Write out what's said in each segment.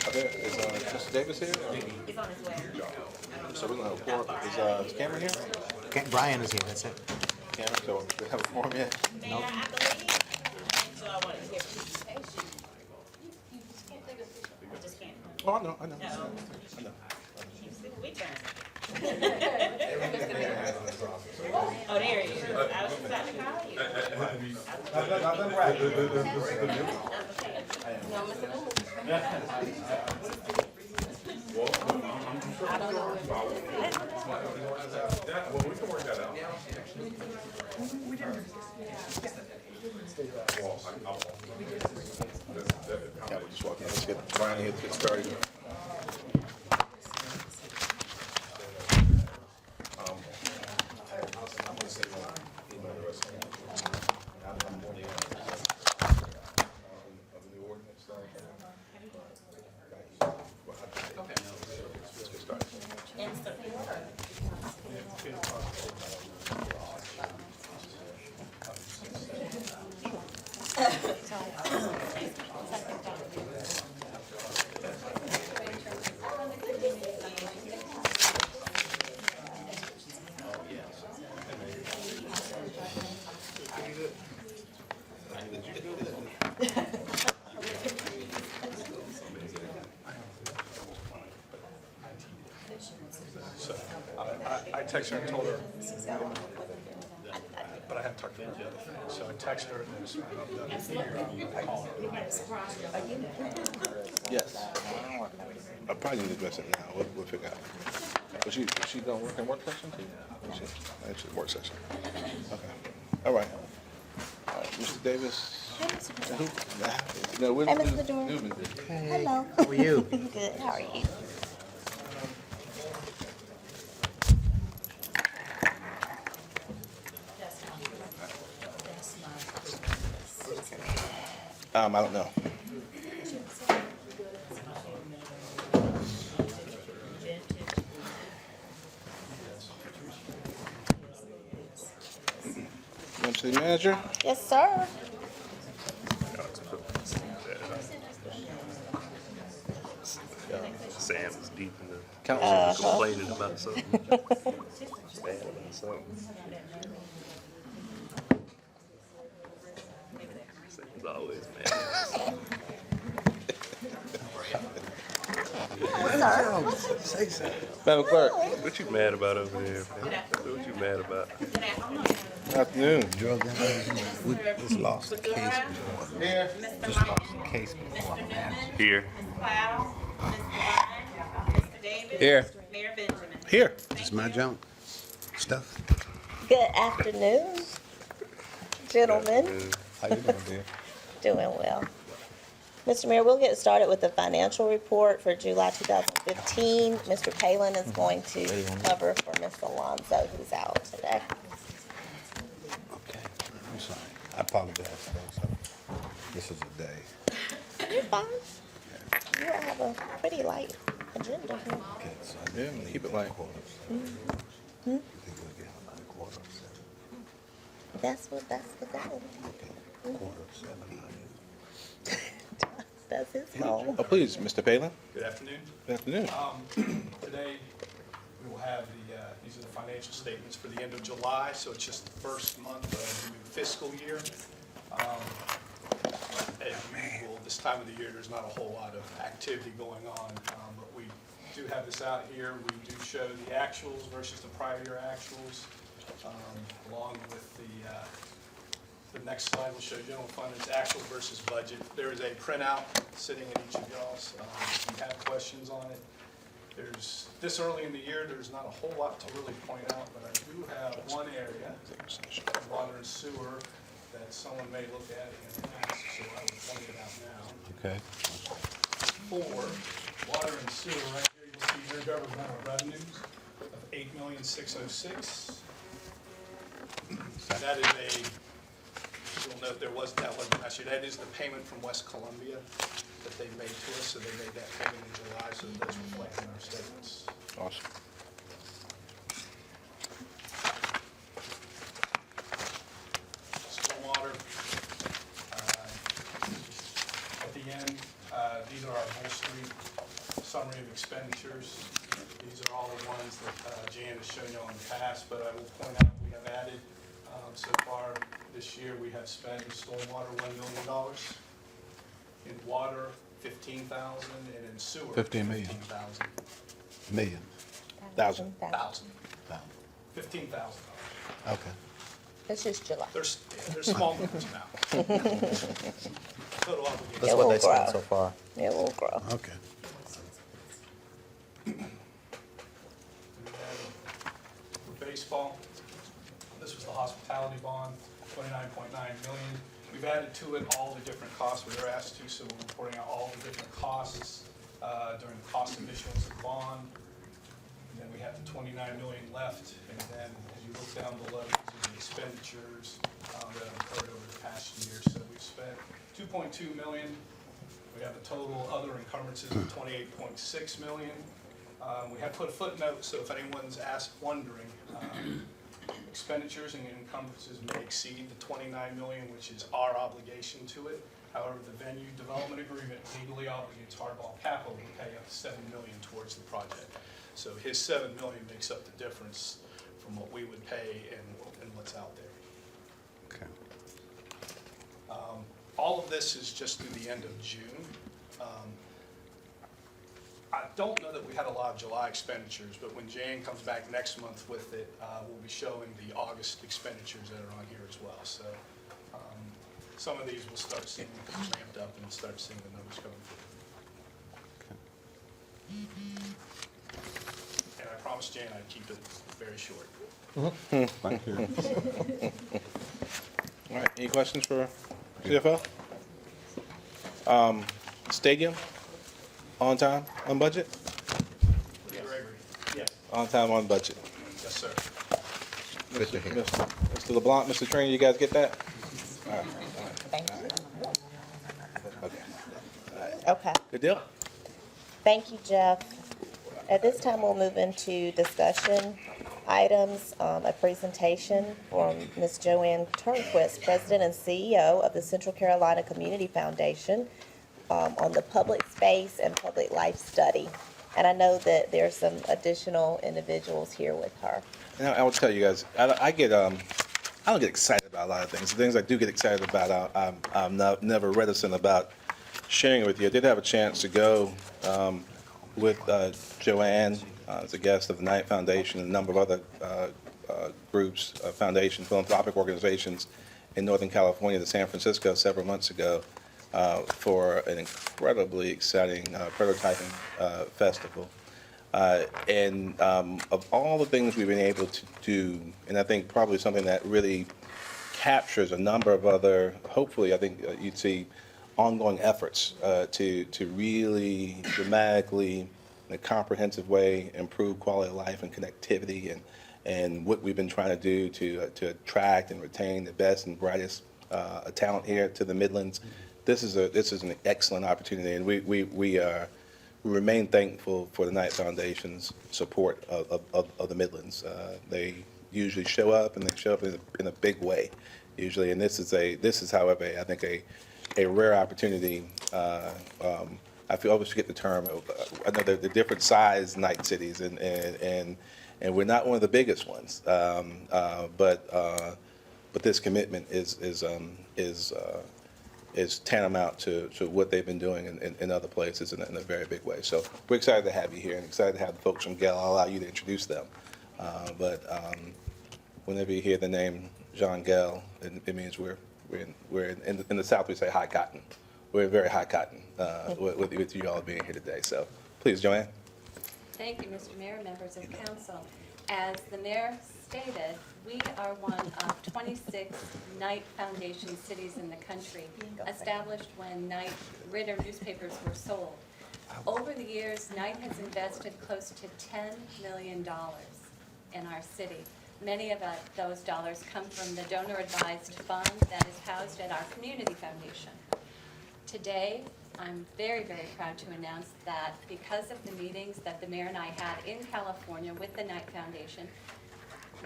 Okay, is Mr. Davis here? He's on his way. So we're gonna have a quorum. Is Cameron here? Okay, Brian is here, that's it. Cameron, so we have a quorum yet? Mayor, I believe. So I wanted to hear. I just can't. Oh, I know. No. I know. We turn. Oh, there he is. I was just about to call you. Well, we can work that out. Yeah, we're just walking. Let's get Brian here to get started. I'm gonna say email the rest of I'm more than of the new ordinance. Okay. Let's get started. So I texted her and told her, but I haven't talked to her yet. So I texted her and then called her. Yes. I probably need to address it now. We'll figure out. Was she gonna work in work session too? Actually, work session. Okay. All right. Mr. Davis. Who? No, we're Hey, Mr. Bedore. Newman. Hello. How are you? Good. How are you? I don't know. City manager. Yes, sir. Sam's deep in the Council. complaining about something. Mad about something. Sam's always mad. Say so. Madam Clerk. What you mad about over there, man? What you mad about? Afternoon. Drug engagement. We just lost the case before. Here. Just lost the case before. Here. Cloud, Mr. Ryan, Mr. Davis. Here. Mayor Benjamin. Here. This is my junk stuff. Good afternoon, gentlemen. How you doing, dear? Doing well. Mr. Mayor, we'll get started with the financial report for July 2015. Mr. Palin is going to cover for Ms. Alonso, who's out today. Okay, I'm sorry. I apologize, folks. This is a day. You're fine. You have a pretty light agenda here. Okay, so I Yeah, need keep it light. You think we'll get about a quarter of 7? That's the goal. Okay, quarter of 7. That's his goal. Oh, please, Mr. Palin. Good afternoon. Good afternoon. Today, we will have these are the financial statements for the end of July, so it's just the first month of the new fiscal year. As usual, this time of the year, there's not a whole lot of activity going on, but we do have this out here. We do show the actuals versus the prior year actuals, along with the next slide will show general fund, it's actual versus budget. There is a printout sitting in each of y'all's. If you have questions on it, there's, this early in the year, there's not a whole lot to really point out, but I do have one area, water and sewer, that someone may look at in the past, so I will point it out now. Okay. For water and sewer, right here, you'll see your governmental revenues of $8,606,000. That is you'll note that wasn't last year. That is the payment from West Columbia that they made to us, so they made that payment in July, so that's reflected in our statements. Awesome. Stormwater, Jan has shown you in the past, but I will point out we have added, so far this year, we have spent in stormwater $1 million, in water $15,000, and in sewer 15 million. $15,000. Million. Thousand. $15,000. Okay. It's just July. They're small numbers now. Total obligation. That's It what will they spent grow. so far. It will grow. Okay. And then for baseball, this was the hospitality bond, 29.9 million. We've added to it all the different costs we were asked to, so we're reporting out all the different costs during the cost of issuance of the bond. And then we have the 29 million left, and then as you look down below, these are the expenditures that have occurred over the past year. So we've spent 2.2 million. We have a total other encumbrances of 28.6 million. We have put a footnote, so if anyone's wondering, expenditures and encumbrances may exceed the 29 million, which is our obligation to it. However, the venue development agreement legally obligates Hardball Capital to pay up to 7 million towards the project. So his 7 million makes up the difference from what we would pay and what's out there. Okay. All of this is just through the end of June. I don't know that we had a lot of July expenditures, but when Jan comes back next month with it, we'll be showing the August expenditures that are on here as well. So some of these we'll start seeing ramped up and start seeing the numbers coming through. And I promised Jan I'd keep it very short. Thank you. All right, any questions for CFO? Stadium, on time, on budget? Gregory? Yes. On time, on budget. Yes, sir. Good to hear. Mr. LeBlanc, Mr. Trainer, you guys get that? All right, Thank you. okay. Okay. Good deal? Thank you, Jeff. At this time, we'll move into discussion items, a presentation from Ms. Joanne Turnquist, President and CEO of the Central Carolina Community Foundation, on the public space and public life study. And I know that there's some additional individuals here with her. And I will tell you guys, I don't get excited about a lot of things. The things I do get excited about, I'm never reticent about sharing it with you. I did have a chance to go with Joanne as a guest of the Knight Foundation and a number of other groups, foundations, philanthropic organizations in Northern California to San Francisco several months ago for an incredibly exciting prototyping festival. And of all the things we've been able to do, and I think probably something that really captures a number of other, hopefully, I think you'd see ongoing efforts to really dramatically, in a comprehensive way, improve quality of life and connectivity, and what we've been trying to do to attract and retain the best and brightest talent here to the Midlands. This is an excellent opportunity, and we remain thankful for the Knight Foundation's support of the Midlands. They usually show up, and they show up in a big way, usually. And this is, however, I think a rare opportunity. I feel I always forget the term. I know they're different size Knight cities, and we're not one of the biggest ones. But this commitment is tantamount to what they've been doing in other places in a very big way. So we're excited to have you here and excited to have the folks from Gale. I'll allow you to introduce them. But whenever you hear the name Jean Gale, it means we're in the South, we say high cotton. We're very high cotton with you all being here today. So please, Joanne. Thank you, Mr. Mayor, members of council. As the mayor stated, we are one of 26 Knight Foundation cities in the country, established when Knight Ritter newspapers were sold. Over the years, Knight has invested close to $10 million in our city. Many of those dollars come from the donor-advised fund that is housed at our community foundation. Today, I'm very, very proud to announce that because of the meetings that the mayor and I had in California with the Knight Foundation,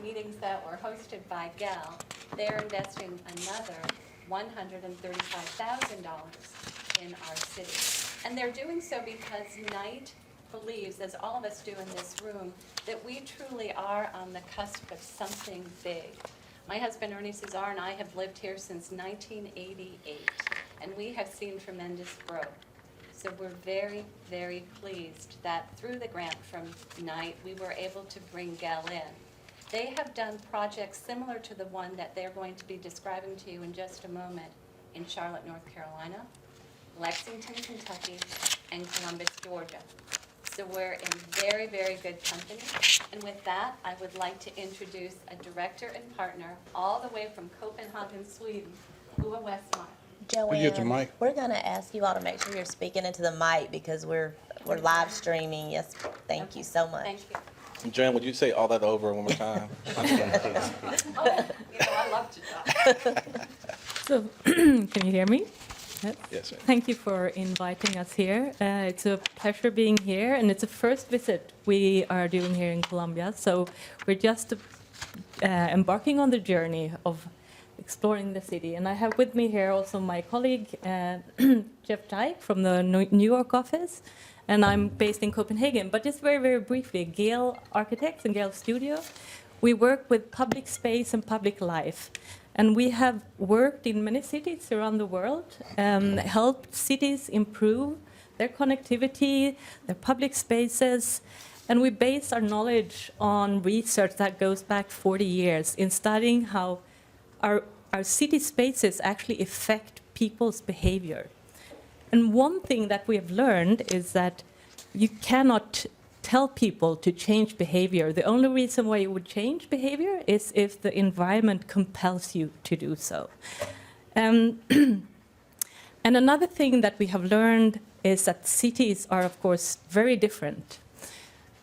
meetings that were hosted by Gal, they're investing another $135,000 in our city. And they're doing so because Knight believes, as all of us do in this room, that we truly are on the cusp of something big. My husband Ernie Cesar and I have lived here since 1988, and we have seen tremendous growth. So we're very, very pleased that through the grant from Knight, we were able to bring Gel in. They have done projects similar to the one that they're going to be describing to you in just a moment in Charlotte, North Carolina, Lexington, Kentucky, and Columbus, Georgia. So we're in very, very good company. And with that, I would like to introduce a director and partner all the way from Copenhagen, Sweden, Ua Westmark. Joanne, we're going to ask you all to make sure you're speaking into the mic because we're live streaming. Yes, thank you so much. Thank you. Joanne, would you say all that over one more time? Oh, I love to talk. So, can you hear me? Yes. Yes, sir. Thank you for inviting us here. It's a pleasure being here, and it's the first visit we are doing here in Colombia. So we're just embarking on the journey of exploring the city. And I have with me here also my colleague, Jeff Dyke from the New York office, and I'm based in Copenhagen. But just very, very briefly, Gale Architects and Gale Studio, we work with public space and public life. And we have worked in many cities around the world, helped cities improve their connectivity, their public spaces, and we base our knowledge on research that goes back 40 years in studying how our city spaces actually affect people's behavior. And one thing that we have learned is that you cannot tell people to change behavior. The only reason why you would change behavior is if the environment compels you to do so. And another thing that we have learned is that cities are, of course, very different.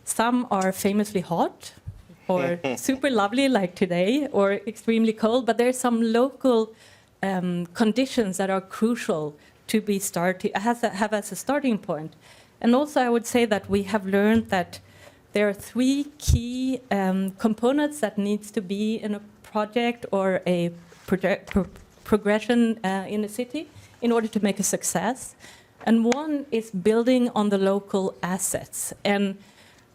Some are famously hot, or super lovely like today, or extremely cold, but there are some local conditions that are crucial to be have as a starting point. And also I would say that we have learned that there are three key components that needs to be in a project or a progression in a city in order to make a success. And one is building on the local assets and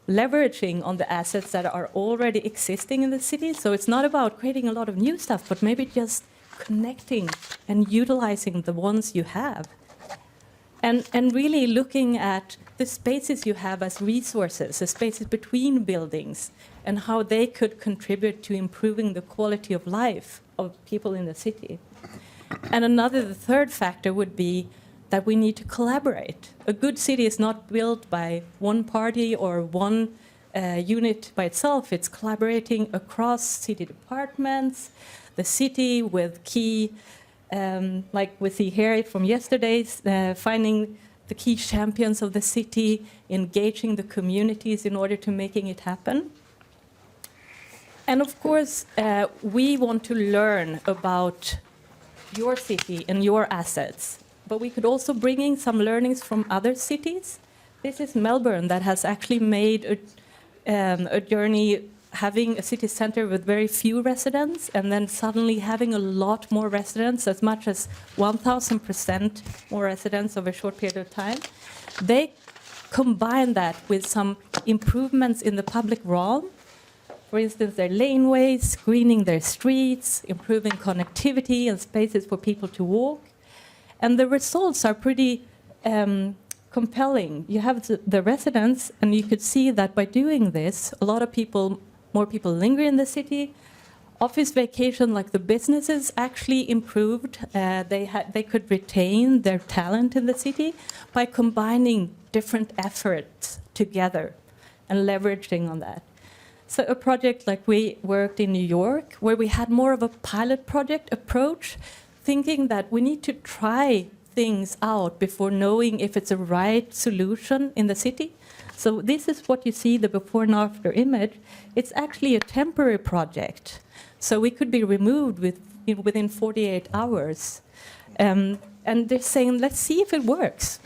leveraging on the assets that are already existing in the city. So it's not about creating a lot of new stuff, but maybe just connecting and utilizing the ones you have. And really looking at the spaces you have as resources, the spaces between buildings, and how they could contribute to improving the quality of life of people in the city. And the third factor would be that we need to collaborate. A good city is not built by one party or one unit by itself. It's collaborating across city departments, the city with key like we see here from yesterday's, finding the key champions of the city, engaging the communities in order to making it happen. And of course, we want to learn about your city and your assets, but we could also bring in some learnings from other cities. This is Melbourne that has actually made a journey having a city center with very few residents and then suddenly having a lot more residents, as much as 1,000% more residents over a short period of time. They combine that with some improvements in the public realm. For instance, their laneways, screening their streets, improving connectivity and spaces for people to walk. And the results are pretty compelling. You have the residents, and you could see that by doing this, a lot of people, more people linger in the city. Office vacation, like the businesses, actually improved. They could retain their talent in the city by combining different efforts together and leveraging on that. So a project like we worked in New York, where we had more of a pilot project approach, thinking that we need to try things out before knowing if it's a right solution in the city. So this is what you see, the before and after image. It's actually a temporary project. So we could be removed within 48 hours. And they're saying, let's see if it works.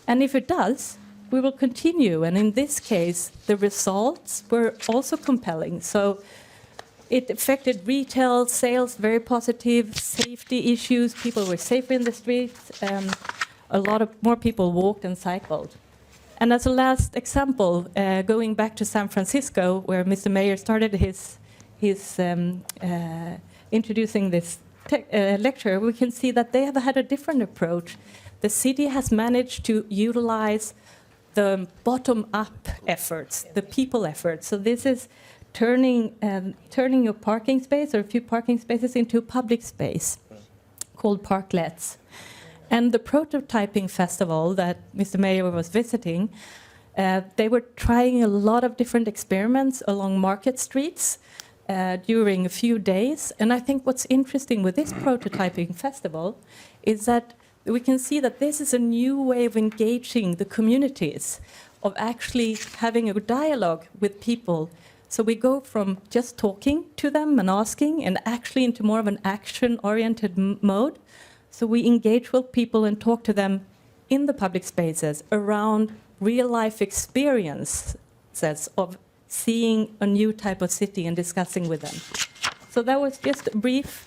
And if it does, we will continue. And in this case, the results were also compelling. So it affected retail, sales, very positive, safety issues. People were safer in the streets. A lot of more people walked and cycled. And as a last example, going back to San Francisco, where Mr. Mayor started his introducing this lecture, we can see that they have had a different approach. The city has managed to utilize the bottom-up efforts, the people efforts. So this is turning a parking space or a few parking spaces into a public space called parklets. And the prototyping festival that Mr. Mayor was visiting, they were trying a lot of different experiments along market streets during a few days. And I think what's interesting with this prototyping festival is that we can see that this is a new way of engaging the communities, of actually having a dialogue with people. So we go from just talking to them and asking and actually into more of an action-oriented mode. So we engage with people and talk to them in the public spaces around real-life experiences of seeing a new type of city and discussing with them. So that was just a brief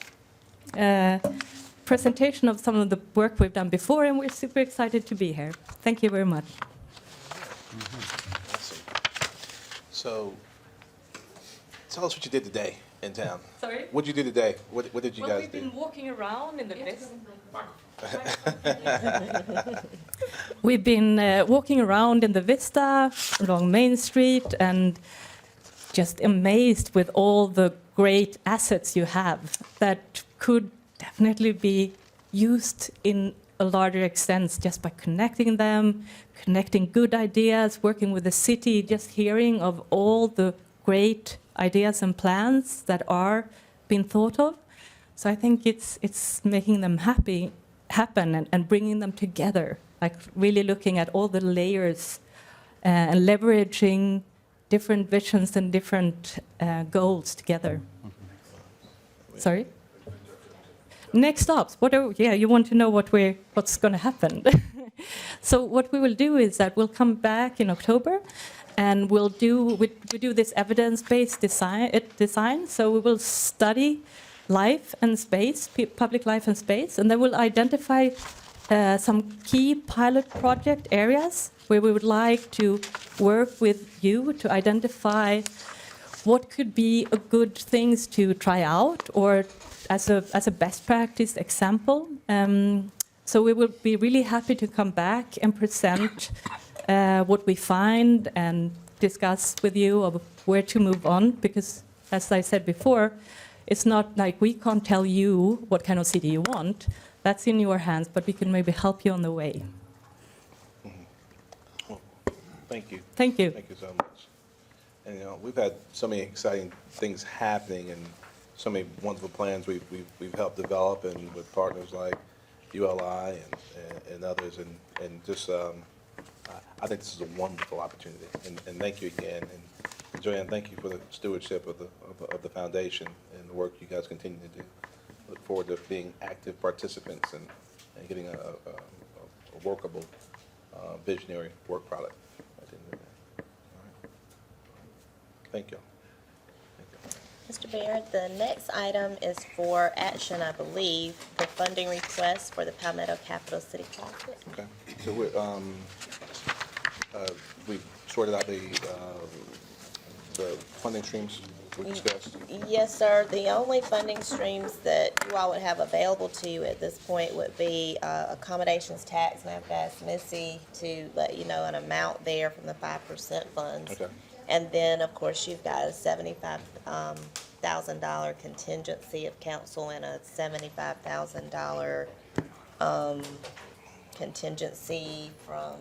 presentation of some of the work we've done before, and we're super excited to be here. Thank you very much. Awesome. So, tell us what you did today in town. Sorry? What did you do today? What did you Well, guys we've do? been walking around in the We've been walking around in the Vista along Main Street and just amazed with all the great assets you have that could definitely be used in a larger extent just by connecting them, connecting good ideas, working with the city, just hearing of all the great ideas and plans that are being thought of. So I think it's making them happen and bringing them together, like really looking at all the layers and leveraging different visions and different goals together. Sorry? Next stops. You want to know what's going to happen. So what we will do is that we'll come back in October, and we do this evidence-based design. So we will study life and space, public life and space, and then we'll identify some key pilot project areas where we would like to work with you to identify what could be a good things to try out or as a best practice example. So we will be really happy to come back and present what we find and discuss with you of where to move on, because as I said before, it's not like we can't tell you what kind of city you want. That's in your hands, but we can maybe help you on the way. Well, thank you. Thank you. Thank you so much. And we've had so many exciting things happening and so many wonderful plans we've helped develop, and with partners like ULI and others, and just I think this is a wonderful opportunity. And thank you again. And Joanne, thank you for the stewardship of the foundation and the work you guys continue to do. Look forward to being active participants and getting a workable, visionary work product at the end of the day. All right. Thank you. Mr. Baird, the next item is for action, I believe, the funding request for the Palmetto Capital City Project. Okay. So we've sorted out the funding streams we discussed. Yes, sir. The only funding streams that you all would have available to you at this point would be accommodations tax, and I've asked Missy to let you know an amount there from the 5% funds. Okay. And then, of course, you've got a $75,000 contingency of council and a $75,000 contingency from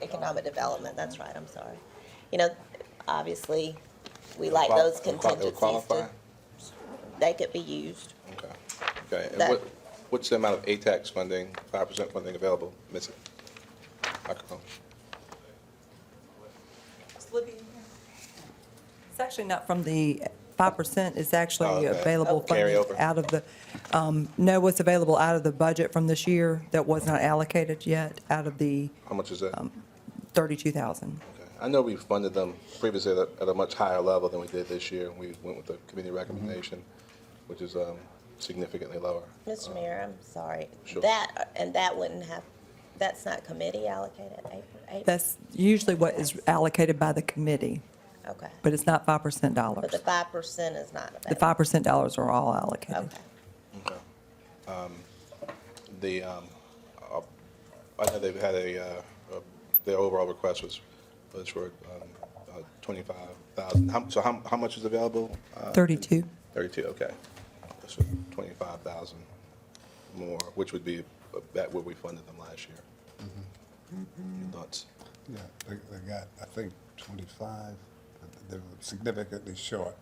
economic development. That's right, I'm sorry. Obviously, we like those contingencies Qualify? they could be used. Okay. Okay. And That- what's the amount of ATAX funding, 5% funding available, Missy? Microphone. It's actually not from the 5%, it's actually Oh, okay. available Oh. funding Carryover. out of the, no, what's available out of the budget from this year that was not allocated yet, out of the How much is that? 32,000. Okay. I know we funded them previously at a much higher level than we did this year. We went with the committee recommendation, which is significantly lower. Mr. Mayor, I'm sorry. Sure. That wouldn't have That's not committee allocated, April? That's usually what is allocated by the committee, Okay. but it's not 5% But the dollars. 5% is not The available? 5% dollars are all allocated. Okay. Okay. The, I know they've had their overall request was for 25,000. So how much is available? 32. 32, okay. So 25,000 more, which would be about what we funded them last year. Your thoughts? Yeah, they got, I think, 25. They were significantly short.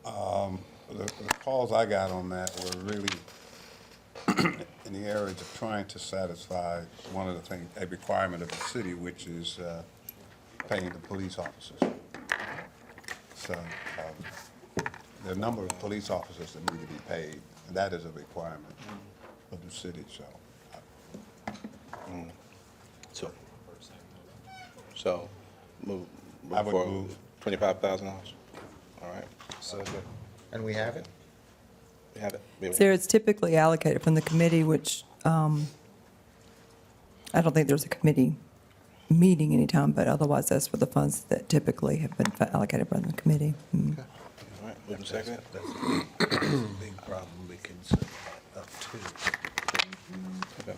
The calls I got on that were really in the areas of trying to satisfy one of the things, a requirement of the city, which is paying the police officers. So there are a number of police officers that need to be paid, and that is a requirement of the city, so. So, move I would for move. $25,000? All right, So, and we have it? we have it. So it's typically allocated from the committee, which I don't think there's a committee meeting anytime, but otherwise that's for the funds that typically have been allocated by the committee. All right, moving second. That's a big problem we can set up to, Okay.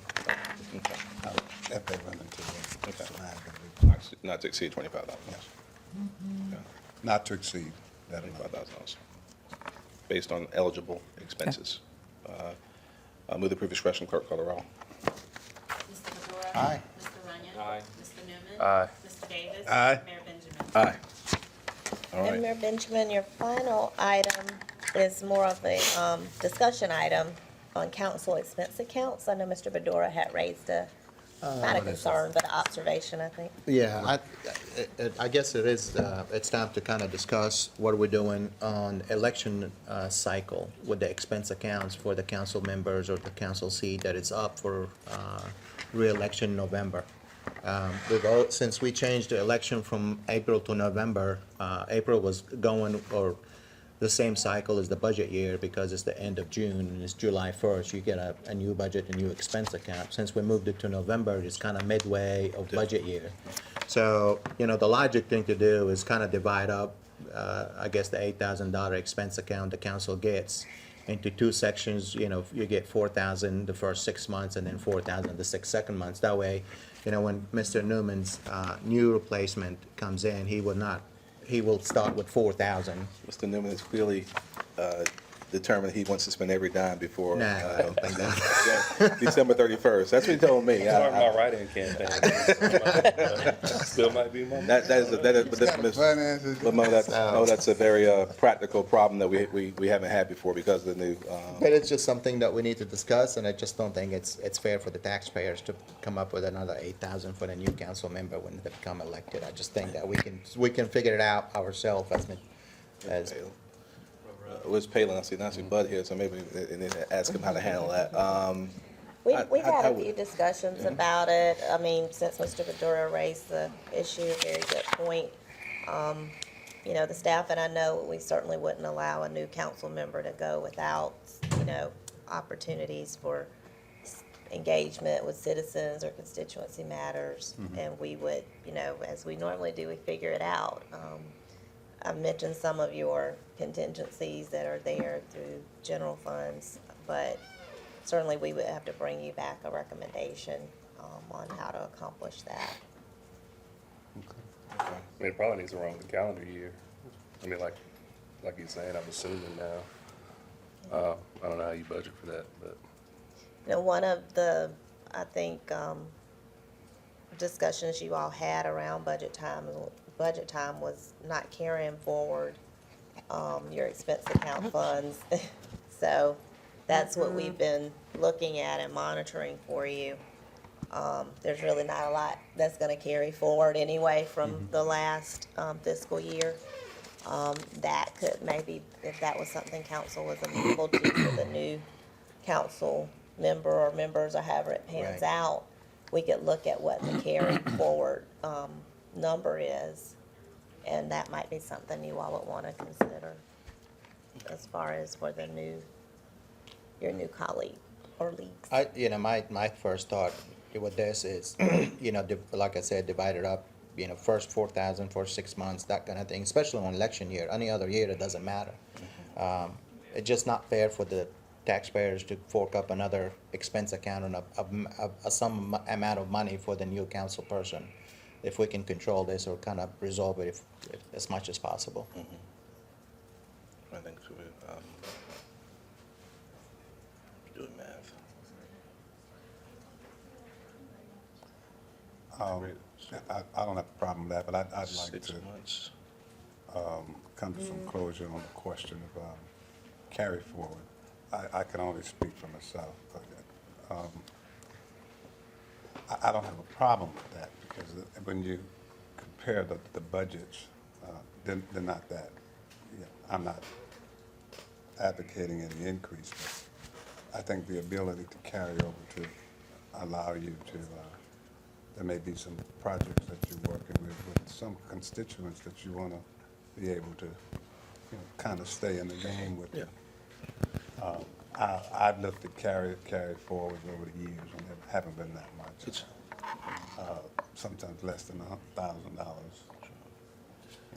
if they run into the Okay. snag of it. Not to exceed $25,000. Okay. Not to exceed that amount. $25,000, based on eligible expenses. Move the previous question, clerk call the roll. Mr. Medora? Aye. Mr. Runyon? Aye. Mr. Newman? Aye. Mr. Davis? Aye. Mayor Benjamin? Aye. All And right, Mayor Benjamin, your final item is more of a discussion item on council expense accounts. I know Mr. Bedora had raised a, not a concern, but an observation, I think. Yeah, I guess it is, it's time to kind of discuss what we're doing on election cycle with the expense accounts for the council members or the council seat that is up for reelection in November. Since we changed the election from April to November, April was going, or the same cycle as the budget year because it's the end of June and it's July 1st. You get a new budget, a new expense account. Since we moved it to November, it's kind of midway of budget year. So, the logic thing to do is kind of divide up, I guess, the $8,000 expense account the council gets into two sections. You get $4,000 the first 6 months and then $4,000 the second months. That way, when Mr. Newman's new replacement comes in, he will start with 4,000. Mr. Newman is clearly determined he wants to spend every dime before Nah, I don't think that. December 31st. That's what he told me. Start my write-in campaign. Still might be my. That is, but this, Finances. but Mo, that's a very practical problem that we haven't had before because of the new. But it's just something that we need to discuss, and I just don't think it's fair for the taxpayers to come up with another 8,000 for the new council member when they become elected. I just think that we can figure it out ourselves as Where's Palin? I see Bud here, so maybe we need to ask him how to handle that. We've had I a would- few discussions about it. I mean, since Mr. Bedora raised the issue, very good point. The staff and I know we certainly wouldn't allow a new council member to go without, opportunities for engagement with citizens or constituency matters. And we would, as we normally do, we figure it out. I mentioned some of your contingencies that are there through general funds, but certainly we would have to bring you back a recommendation on how to accomplish that. I mean, it probably needs to run with the calendar year. I mean, like you're saying, I'm assuming now. I don't know how you budget for that, but. One of the, I think, discussions you all had around budget time was not carrying forward your expense account funds. So that's what we've been looking at and monitoring for you. There's really not a lot that's gonna carry forward anyway from the last fiscal year. That could maybe, if that was something council was amenable to for the new council member or members or however it pans Right. out, we could look at what the carry forward number is. And that might be something you all would want to consider as far as for your new colleague or leagues. my first thought, with this is, like I said, divided up, first 4,000 for 6 months, that kind of thing, especially on election year. Any other year, it doesn't matter. It's just not fair for the taxpayers to fork up another expense account and some amount of money for the new council person. If we can control this or kind of resolve it as much as possible. I think so. Doing math. I don't have a problem with that, but I'd like 6 to months. come to some closure on the question of carry forward. I can only speak for myself, but I don't have a problem with that, because when you compare the budgets, they're not that, I'm not advocating any increase, but I think the ability to carry over to allow you to, there may be some projects that you're working with some constituents that you want to be able to, kind of stay in the game with. Yeah. I've looked at carry forwards over the years, and there haven't been that much. It's- Sometimes less than $1,000.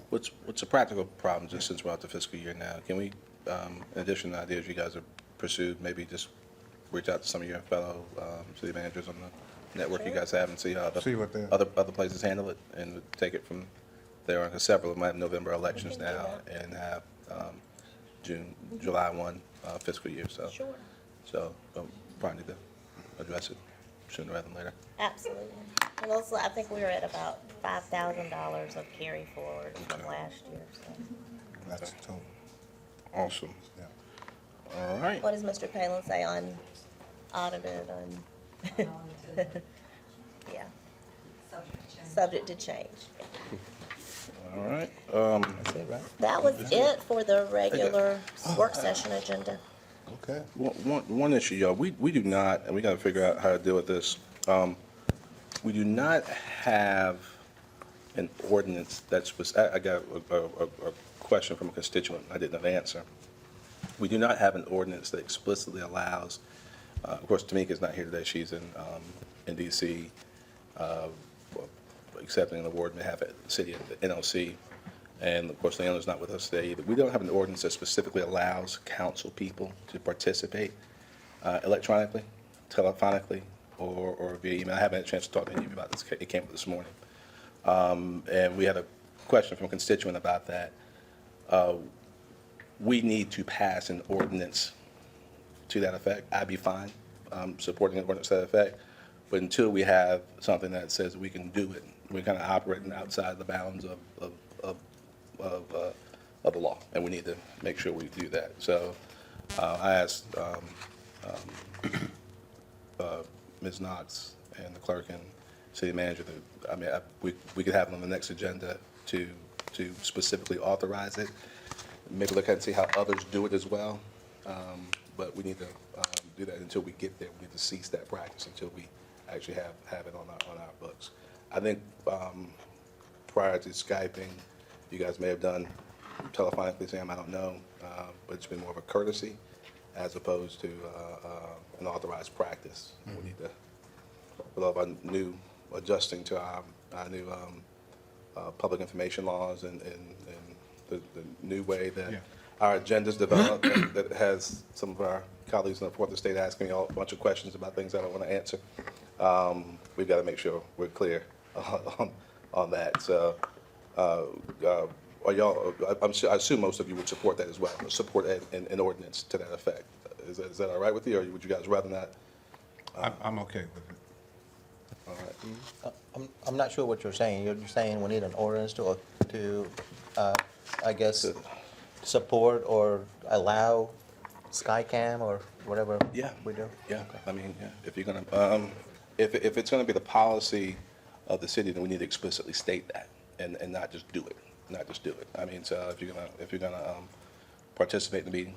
What's a practical problem, just since we're out the fiscal year now? Can we, in addition to ideas you guys have pursued, maybe just reach out to some of your fellow city managers on the network you guys have and see how See what they- other places handle it, and take it from there on? Because several of them have November elections now and have July 1 fiscal year, so. Sure. So probably need to address it sooner rather than later. Absolutely. And also, I think we were at about $5,000 of carry forward from last year, so. That's total, Awesome. yeah. All right. What does Mr. Palin say on audited and? Yeah. Subject to change. All right. That's it, right? That was it for the regular work session agenda. Okay. One issue, y'all, we do not, and we got to figure out how to deal with this. We do not have an ordinance I got a question from a constituent I didn't answer. We do not have an ordinance that explicitly allows, of course, Tamika's not here today, she's in D.C., accepting an award on behalf of the city of the NLC. And of course, Leona's not with us today either. We don't have an ordinance that specifically allows council people to participate electronically, telephonically, or via email. I haven't had a chance to talk to any of you about this. It came up this morning. And we had a question from a constituent about that. We need to pass an ordinance to that effect. I'd be fine supporting an ordinance to that effect. But until we have something that says we can do it, we're kind of operating outside the bounds of the law, and we need to make sure we do that. So I asked Ms. Knox and the clerk and city manager that, we could have it on the next agenda to specifically authorize it. Maybe look at it and see how others do it as well. But we need to do that until we get there. We need to cease that practice until we actually have it on our books. I think prior to Skyping, you guys may have done telephonically, Sam, I don't know, but it's been more of a courtesy as opposed to an authorized practice. We need to, with all of our new, adjusting to our new public information laws and the new way that our agendas develop, that has some of our colleagues in the Fourth Estate asking me a bunch of questions about things I don't want to answer. We've got to make sure we're clear on that. So, are y'all? I assume most of you would support that as well. Support an ordinance to that effect. Is that all right with you, or would you guys rather not? I'm okay with it. All right. I'm not sure what you're saying. You're saying we need an ordinance to I guess, support or allow Skycam or whatever Yeah. we do? Yeah. I mean, yeah. If you're gonna, if it's gonna be the policy of the city, then we need to explicitly state that and not just do it. Not just do it. I mean, so if you're gonna participate in the meeting,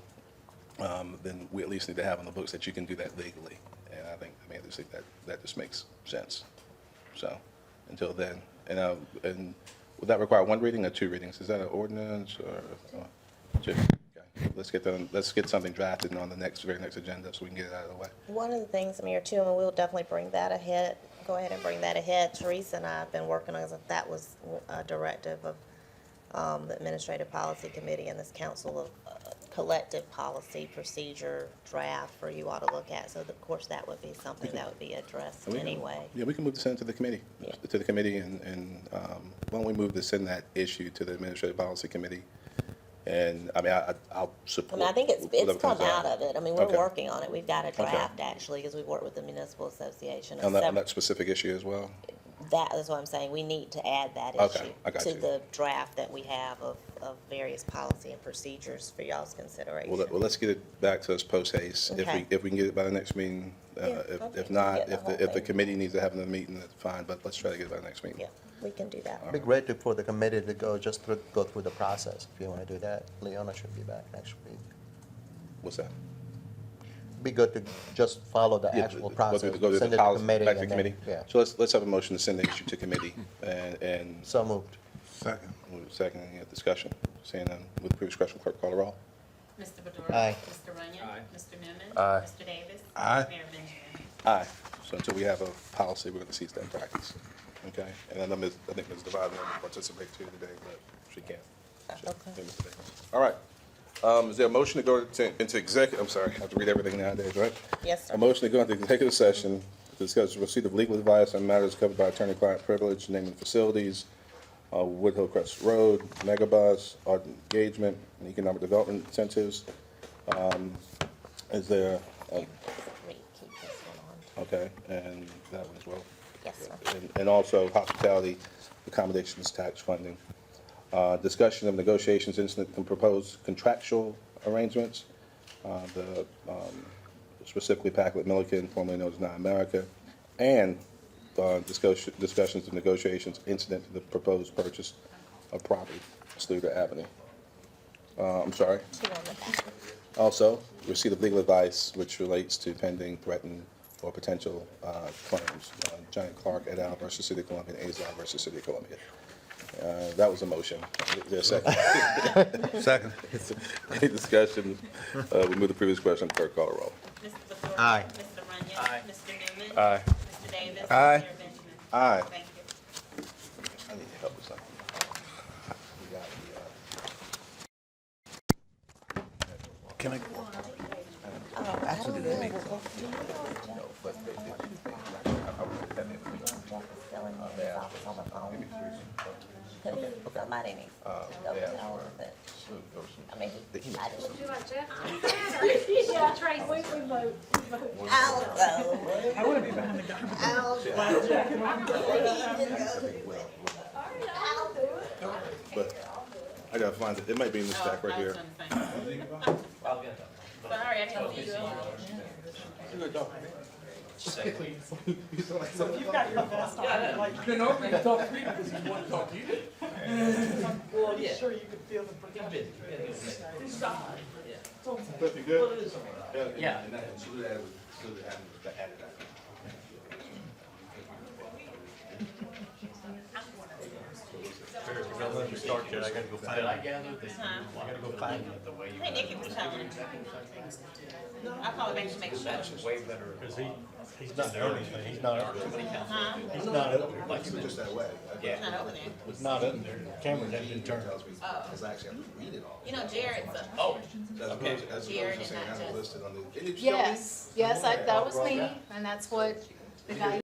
then we at least need to have on the books that you can do that legally. And I just think that just makes sense. So until then, and would that require one reading or two readings? Is that an ordinance or two? Okay. Let's get something drafted on the very next agenda so we can get it out of the way. One of the things, Mayor, too, and we'll definitely bring that ahead go ahead and bring that ahead. Teresa and I have been working on, that was a directive of the Administrative Policy Committee and this council of collective policy procedure draft for you all to look at. So of course, that would be something that would be addressed anyway. Yeah, we can move this into the committee, Yeah. to the committee, and why don't we move this in that issue to the Administrative Policy Committee? And, I mean, I'll I support. mean, I think it's whatever come comes out of it. I mean, we're Okay. working on it. We've got a draft actually, because we've worked with the Municipal Association. of On several- that specific issue as well? That is what I'm saying, we need to add that Okay, issue I got to you. the draft that we have of various policy and procedures for y'all's consideration. Well, let's get it back to us post haste. Okay. If we can get it by the next meeting, Yeah, I think we if can not, get the if whole the thing. committee needs to have another meeting, that's fine, but let's try to get it by the next meeting. Yeah, we can do that. It'd be great for the committee to go through the process, if you want to do that. Leona should be back next week. What's that? Be good to just follow the Yeah, actual go process. through the Send it to policy, committee back to and then- committee. Yeah, So let's have a motion to send the issue to committee, and so moved. Second. move to second, any discussion? Seeing none, with the previous question, clerk call the roll. Mr. Badura. Aye. Mr. Runyon. Mr. Newman. Aye. Mr. Davis. Aye. Mayor Benjamin. Aye. So until we have a policy, we're going to cease that practice. Okay? And I know I think Ms. Devine will participate too today, but she can't. Okay. Mr. Davis. All right. Is there a motion to go into executive, I'm sorry, I have to read everything nowadays, right? Yes, sir. A motion to go into executive session to discuss receipt of legal advice on matters covered by attorney-client privilege, naming facilities, Woodhill Crest Road, Megabus, art engagement, and economic development incentives. Is there, We keep this one on. okay, and that one as well? Yes, sir. And also hospitality accommodations tax funding. Discussion of negotiations incident and proposed contractual arrangements. Specifically Packlet Milliken, formerly known as Now America, and discussions of negotiations incident to the proposed purchase of property, Sluter Avenue. I'm sorry. Two on the back. Also, receipt of legal advice which relates to pending, threatened, or potential claims. Giant Clark et al. Versus City of Columbia, and Azar versus City of Columbia. That was a motion. Is there a second? Second. Any discussion? We move the previous question. Clerk call the roll. Mr. Badura. Aye. Mr. Runyon. Aye. Mr. Newman. Aye. Mr. Davis. Aye. Mayor Benjamin. Aye. Thank you. I need help with something. We got Can I? Absolutely. Somebody needs to go tell her that, I mean, I just. I'll go. I want to be behind the camera. I'll go. But I gotta find it. It might be in this stack right here. Sorry, I didn't see you. Cliff, you good? Yeah. Hey, Nikki was telling me. I'll call her back to make sure. Because he's not there, he's not, Huh? he's not up there. Like, just that way. It's not over there. He's not up there, the cameras haven't been turned. Because I actually have to read it all. You know, Jared's a. Oh. As opposed to Jared saying and not I have it just. listed on the. Yes, that was me, and that's what the guy